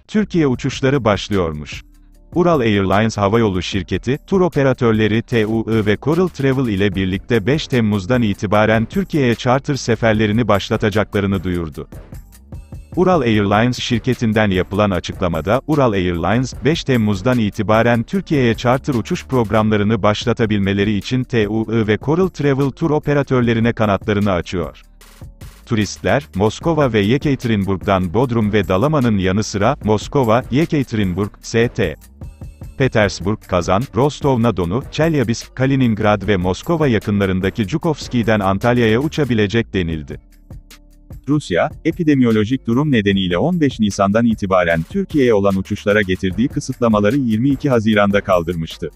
Türkiye uçuşları başlıyormuş. Ural Airlines havayolu şirketi, tur operatörleri TUI ve Coral Travel ile birlikte 5 Temmuz'dan itibaren Türkiye'ye charter seferlerini başlatacaklarını duyurdu. Ural Airlines şirketinden yapılan açıklamada, Ural Airlines, 5 Temmuz'dan itibaren Türkiye'ye charter uçuş programlarını başlatabilmeleri için TUI ve Coral Travel tur operatörlerine kanatlarını açıyor. Turistler, Moskova ve Yekaterinburg'dan Bodrum ve Dalaman'ın yanı sıra, Moskova, Yekaterinburg, St. Petersburg, Kazan, Rostov-na-Donu, Çelyabisk, Kaliningrad ve Moskova yakınlarındaki Çukovski'den Antalya'ya uçabilecek denildi. Rusya, epidemiyolojik durum nedeniyle 15 Nisan'dan itibaren Türkiye'ye olan uçuşlara getirdiği kısıtlamaları 22 Haziran'da kaldırmıştı.